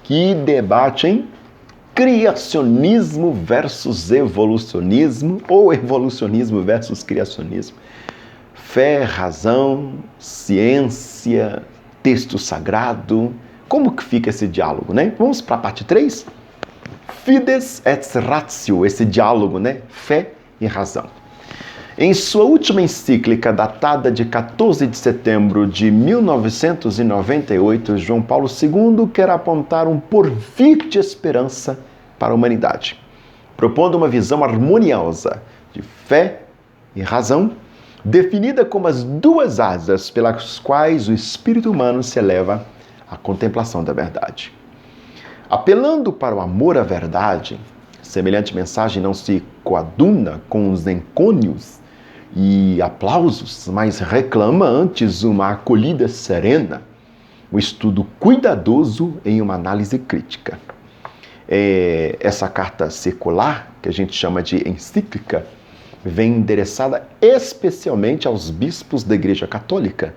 Que debate, hein? Criacionismo versus evolucionismo ou evolucionismo versus criacionismo. Fé, razão, ciência, texto sagrado. Como que fica esse diálogo, né? Vamos para a parte 3? Fides et ratio, esse diálogo, né? Fé e razão. Em sua última encíclica, datada de 14 de setembro de 1998, João Paulo II quer apontar um porvir de esperança para a humanidade, propondo uma visão harmoniosa de fé e razão, definida como as duas asas pelas quais o espírito humano se eleva à contemplação da verdade. Apelando para o amor à verdade, semelhante mensagem não se coaduna com os encônios e aplausos, mas reclama antes uma acolhida serena, um estudo cuidadoso em uma análise crítica. Essa carta circular, que a gente chama de encíclica, vem endereçada especialmente aos bispos da Igreja Católica,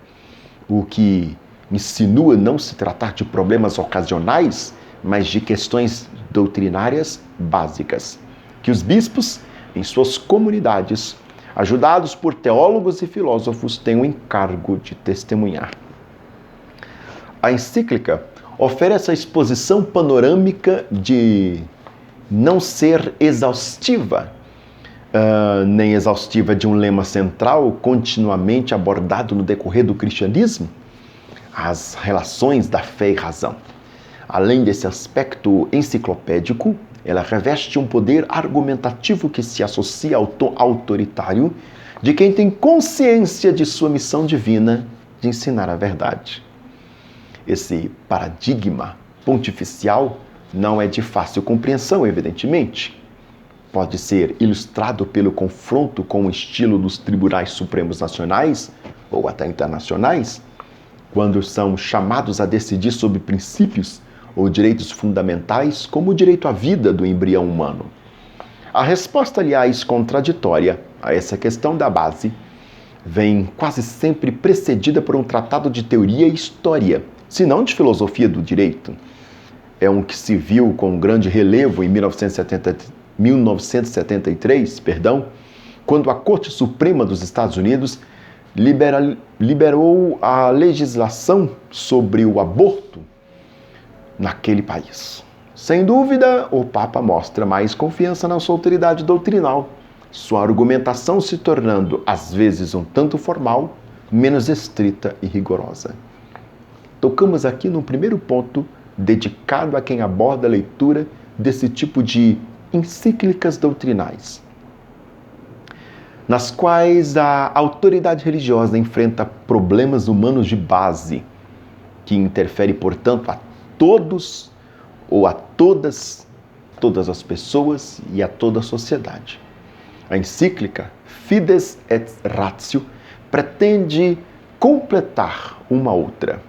o que insinua não se tratar de problemas ocasionais, mas de questões doutrinárias básicas, que os bispos, em suas comunidades, ajudados por teólogos e filósofos, têm o encargo de testemunhar. A encíclica oferece a exposição panorâmica de não ser exaustiva, nem exaustiva de um lema central continuamente abordado no decorrer do cristianismo, as relações da fé e razão. Além desse aspecto enciclopédico, ela reveste um poder argumentativo que se associa ao tom autoritário de quem tem consciência de sua missão divina de ensinar a verdade. Esse paradigma pontificial não é de fácil compreensão, evidentemente. Pode ser ilustrado pelo confronto com o estilo dos tribunais supremos nacionais ou até internacionais, quando são chamados a decidir sobre princípios ou direitos fundamentais, como o direito à vida do embrião humano. A resposta, aliás, contraditória a essa questão da base vem quase sempre precedida por um tratado de teoria e história, se não de filosofia do direito. É um que se viu com grande relevo em 1973, quando a Corte Suprema dos Estados Unidos liberou a legislação sobre o aborto naquele país. Sem dúvida, o Papa mostra mais confiança na sua autoridade doutrinal, sua argumentação se tornando, às vezes, um tanto formal, menos estrita e rigorosa. Tocamos aqui no primeiro ponto, dedicado a quem aborda a leitura desse tipo de encíclicas doutrinais, nas quais a autoridade religiosa enfrenta problemas humanos de base, que interfere, portanto, a todos ou a todas as pessoas e a toda a sociedade. A encíclica Fides et Ratio pretende completar uma outra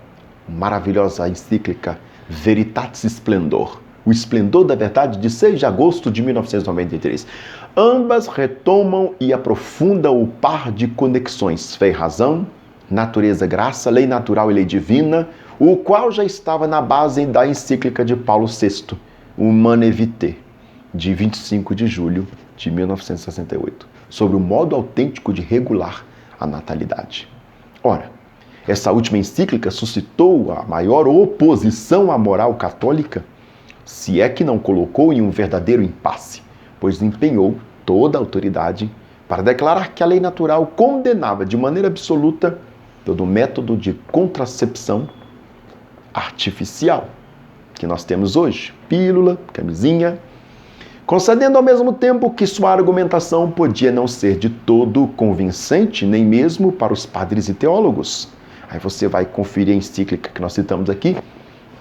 maravilhosa encíclica Veritatis Splendor, o esplendor da verdade, de 6 de agosto de 1993. Ambas retomam e aprofundam o par de conexões fé e razão, natureza e graça, lei natural e lei divina, o qual já estava na base da encíclica de Paulo VI, Humanae Vitae, de 25 de julho de 1968, sobre o modo autêntico de regular a natalidade. Ora, essa última encíclica suscitou a maior oposição à moral católica, se é que não colocou em um verdadeiro impasse, pois empenhou toda a autoridade para declarar que a lei natural condenava de maneira absoluta todo método de contracepção artificial que nós temos hoje, pílula, camisinha, concedendo ao mesmo tempo que sua argumentação podia não ser de todo convincente, nem mesmo para os padres e teólogos. Aí você vai conferir a encíclica que nós citamos aqui,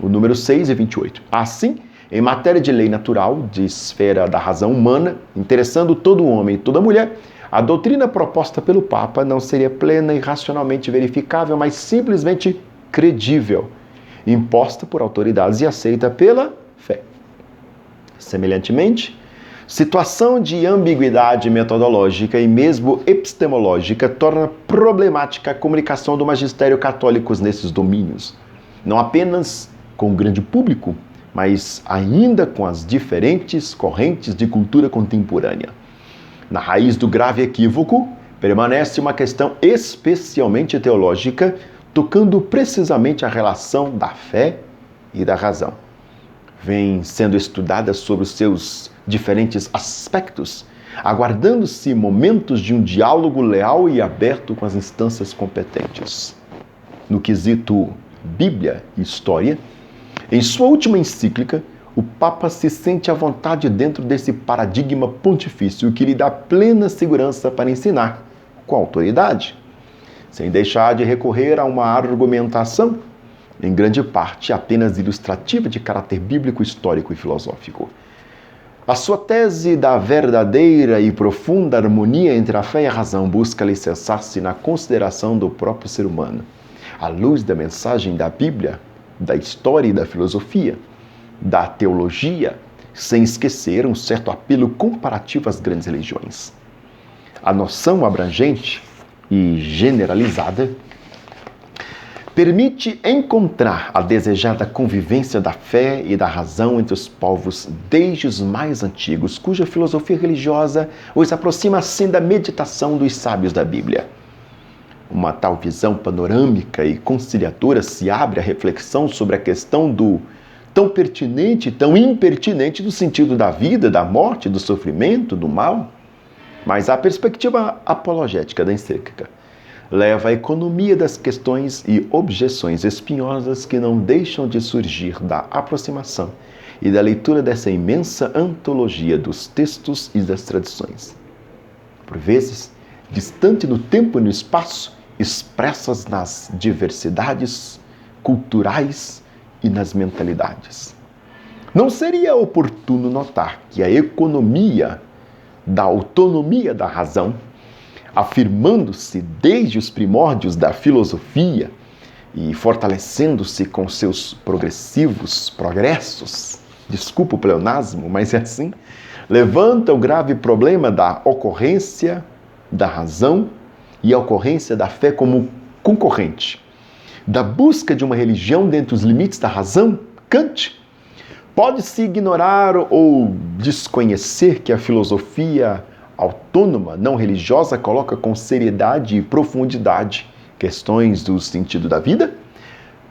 o número 6 e 28. Assim, em matéria de lei natural, de esfera da razão humana, interessando todo homem e toda mulher, a doutrina proposta pelo Papa não seria plena e racionalmente verificável, mas simplesmente credível, imposta por autoridades e aceita pela fé. Semelhantemente, situação de ambiguidade metodológica e mesmo epistemológica torna problemática a comunicação do magistério católico nesses domínios, não apenas com o grande público, mas ainda com as diferentes correntes de cultura contemporânea. Na raiz do grave equívoco, permanece uma questão especialmente teológica, tocando precisamente a relação da fé e da razão. Vem sendo estudada sobre os seus diferentes aspectos, aguardando-se momentos de um diálogo leal e aberto com as instâncias competentes. No quesito Bíblia e História, em sua última encíclica, o Papa se sente à vontade dentro desse paradigma pontifício que lhe dá plena segurança para ensinar com autoridade, sem deixar de recorrer a uma argumentação, em grande parte apenas ilustrativa de caráter bíblico, histórico e filosófico. A sua tese da verdadeira e profunda harmonia entre a fé e a razão busca alicerçar-se na consideração do próprio ser humano, à luz da mensagem da Bíblia, da história e da filosofia, da teologia, sem esquecer um certo apelo comparativo às grandes religiões. A noção abrangente e generalizada permite encontrar a desejada convivência da fé e da razão entre os povos desde os mais antigos, cuja filosofia religiosa os aproxima assim da meditação dos sábios da Bíblia. Uma tal visão panorâmica e conciliadora se abre à reflexão sobre a questão do tão pertinente e tão impertinente do sentido da vida, da morte, do sofrimento, do mal. Mas a perspectiva apologética da encíclica leva à economia das questões e objeções espinhosas que não deixam de surgir da aproximação e da leitura dessa imensa antologia dos textos e das tradições. Por vezes, distante no tempo e no espaço, expressas nas diversidades culturais e nas mentalidades. Não seria oportuno notar que a economia da autonomia da razão, afirmando-se desde os primórdios da filosofia e fortalecendo-se com seus progressivos progressos, desculpa o pleonasmo, mas é assim, levanta o grave problema da ocorrência da razão e a ocorrência da fé como concorrente. Da busca de uma religião dentro dos limites da razão, Kant, pode-se ignorar ou desconhecer que a filosofia autônoma, não religiosa, coloca com seriedade e profundidade questões do sentido da vida?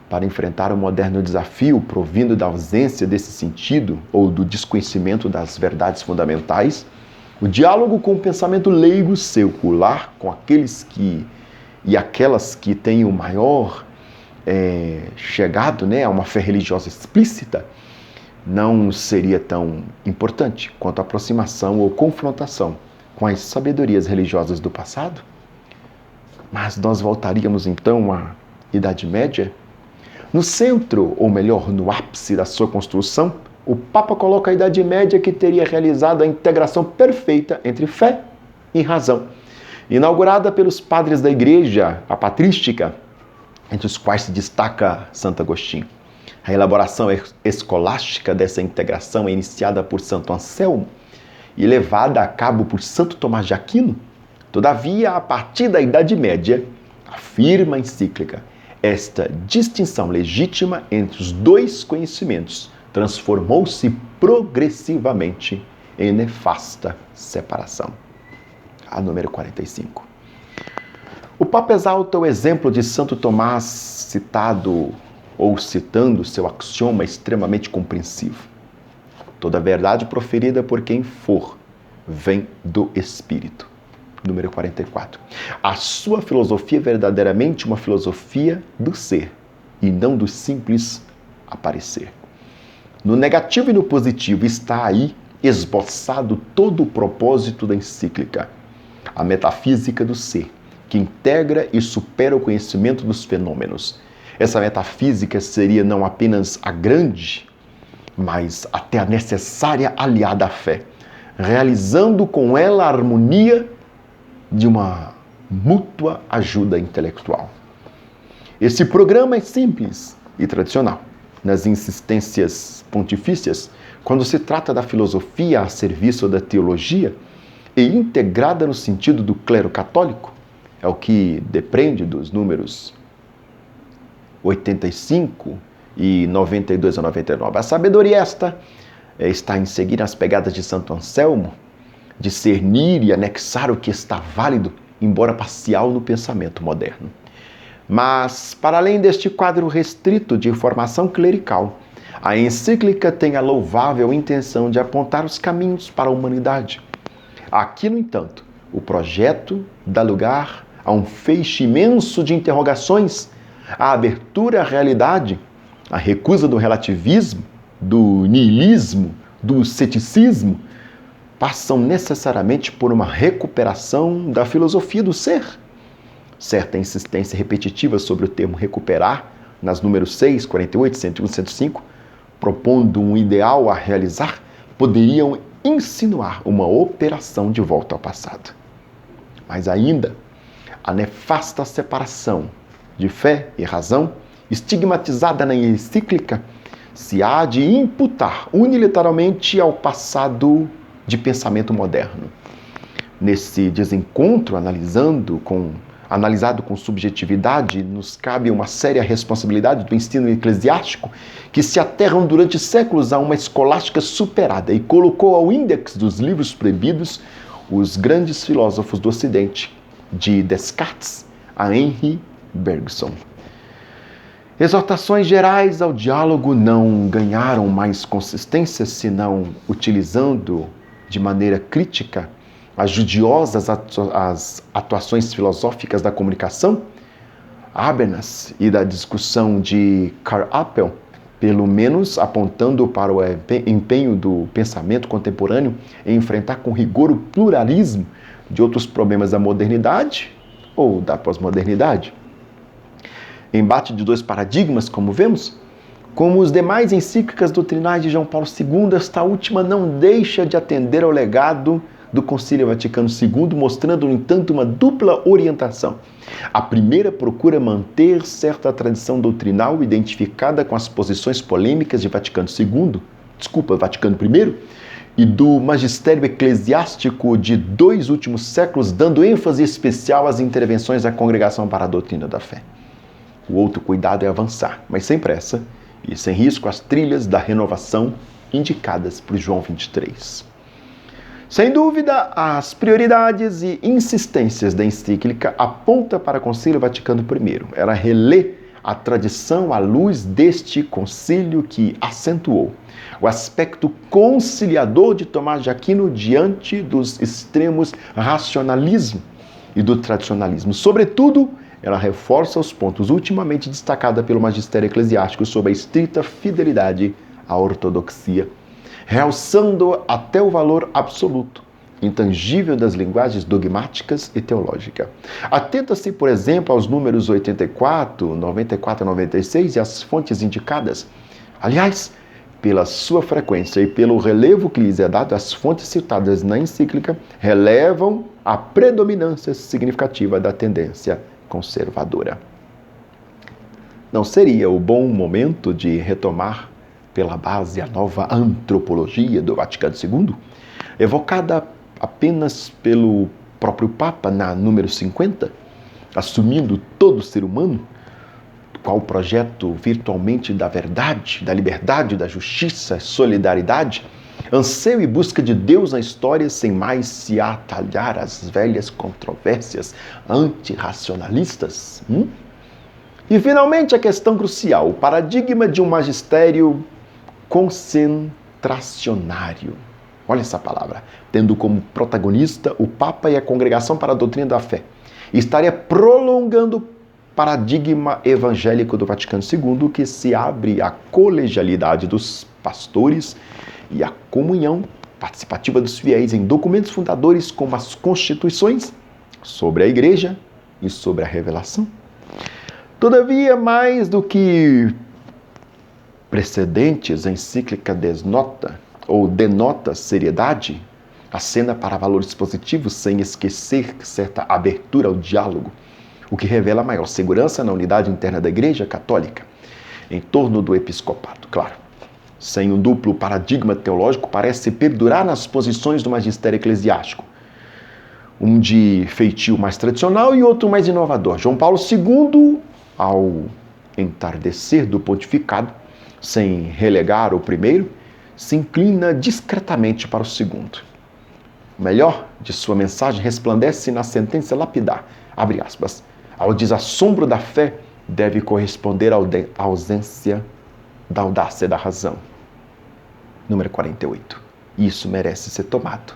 Para enfrentar o moderno desafio provindo da ausência desse sentido ou do desconhecimento das verdades fundamentais, o diálogo com o pensamento leigo secular, com aqueles que e aquelas que têm o maior chegado a uma fé religiosa explícita, não seria tão importante quanto a aproximação ou confrontação com as sabedorias religiosas do passado? Mas nós voltaríamos então à Idade Média? No centro, ou melhor, no ápice da sua construção, o Papa coloca a Idade Média que teria realizado a integração perfeita entre fé e razão, inaugurada pelos padres da Igreja, a patrística, entre os quais se destaca Santo Agostinho. A elaboração escolástica dessa integração é iniciada por Santo Anselmo e levada a cabo por Santo Tomás de Aquino. Todavia, a partir da Idade Média, afirma a encíclica, esta distinção legítima entre os dois conhecimentos transformou-se progressivamente em nefasta separação. A número 45. O Papa exalta o exemplo de Santo Tomás citando seu axioma extremamente compreensivo. Toda verdade proferida por quem for vem do Espírito. Número 44. A sua filosofia é verdadeiramente uma filosofia do ser e não do simples aparecer. No negativo e no positivo está aí esboçado todo o propósito da encíclica, a metafísica do ser, que integra e supera o conhecimento dos fenômenos. Essa metafísica seria não apenas a grande, mas até a necessária aliada à fé, realizando com ela a harmonia de uma mútua ajuda intelectual. Esse programa é simples e tradicional. Nas insistências pontifícias, quando se trata da filosofia a serviço da teologia e integrada no sentido do clero católico, é o que depende dos números 85 e 92 a 99. A sabedoria esta está em seguir as pegadas de Santo Anselmo, discernir e anexar o que está válido, embora parcial, no pensamento moderno. Mas, para além deste quadro restrito de formação clerical, a encíclica tem a louvável intenção de apontar os caminhos para a humanidade. Aqui, no entanto, o projeto dá lugar a um feixe imenso de interrogações, a abertura à realidade, a recusa do relativismo, do niilismo, do ceticismo, passam necessariamente por uma recuperação da filosofia do ser. Certa insistência repetitiva sobre o termo recuperar, nas números 6, 48, 101 e 105, propondo um ideal a realizar, poderiam insinuar uma operação de volta ao passado. Mas ainda, a nefasta separação de fé e razão, estigmatizada na encíclica, se há de imputar unilateralmente ao passado de pensamento moderno. Nesse desencontro, analisado com subjetividade, nos cabe uma séria responsabilidade do ensino eclesiástico que se aterram durante séculos a uma escolástica superada e colocou ao índex dos livros proibidos os grandes filósofos do Ocidente, de Descartes a Henri Bergson. Exortações gerais ao diálogo não ganharam mais consistência senão utilizando de maneira crítica as judiosas as atuações filosóficas da comunicação. Habermas e da discussão de Karl Appel, pelo menos apontando para o empenho do pensamento contemporâneo em enfrentar com rigor o pluralismo de outros problemas da modernidade ou da pós-modernidade. Embate de dois paradigmas, como vemos, como os demais encíclicas doutrinais de João Paulo II, esta última não deixa de atender ao legado do Concílio Vaticano II, mostrando, no entanto, uma dupla orientação. A primeira procura manter certa tradição doutrinal identificada com as posições polêmicas de Vaticano I, e do magistério eclesiástico de dois últimos séculos, dando ênfase especial às intervenções da Congregação para a Doutrina da Fé. O outro cuidado é avançar, mas sem pressa e sem risco, as trilhas da renovação indicadas por João 23. Sem dúvida, as prioridades e insistências da encíclica apontam para o Concílio Vaticano I. Ela relê a tradição à luz deste concílio que acentuou o aspecto conciliador de Tomás de Aquino diante dos extremos racionalismo e do tradicionalismo. Sobretudo, ela reforça os pontos ultimamente destacados pelo magistério eclesiástico sobre a estrita fidelidade à ortodoxia, realçando até o valor absoluto, intangível das linguagens dogmáticas e teológicas. Atenta-se, por exemplo, aos números 84, 94 e 96 e às fontes indicadas. Aliás, pela sua frequência e pelo relevo que lhes é dado, as fontes citadas na encíclica relevam a predominância significativa da tendência conservadora. Não seria o bom momento de retomar pela base a nova antropologia do Vaticano II, evocada apenas pelo próprio Papa na número 50, assumindo todo ser humano, qual projeto virtualmente da verdade, da liberdade, da justiça, solidariedade, anseio e busca de Deus na história sem mais se atalhar às velhas controvérsias antirracionalistas? E, finalmente, a questão crucial, o paradigma de um magistério concentracionário. Olha essa palavra. Tendo como protagonista o Papa e a Congregação para a Doutrina da Fé. Estaria prolongando o paradigma evangélico do Vaticano II, que se abre à colegialidade dos pastores e à comunhão participativa dos fiéis em documentos fundadores como as constituições sobre a Igreja e sobre a revelação. Todavia, mais do que precedentes, a encíclica denota seriedade, acena para valores positivos sem esquecer certa abertura ao diálogo, o que revela maior segurança na unidade interna da Igreja Católica, em torno do episcopado, claro. Sem um duplo paradigma teológico, parece perdurar nas posições do magistério eclesiástico, um de feitio mais tradicional e outro mais inovador. João Paulo II, ao entardecer do pontificado, sem relegar o primeiro, se inclina discretamente para o segundo. O melhor de sua mensagem resplandece na sentença lapidar, abre aspas, ao desassombro da fé deve corresponder a ausência da audácia da razão. Número 48. Isso merece ser tomado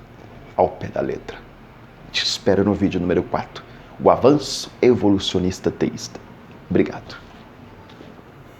ao pé da letra. Te espero no vídeo número 4, o avanço evolucionista teísta. Obrigado.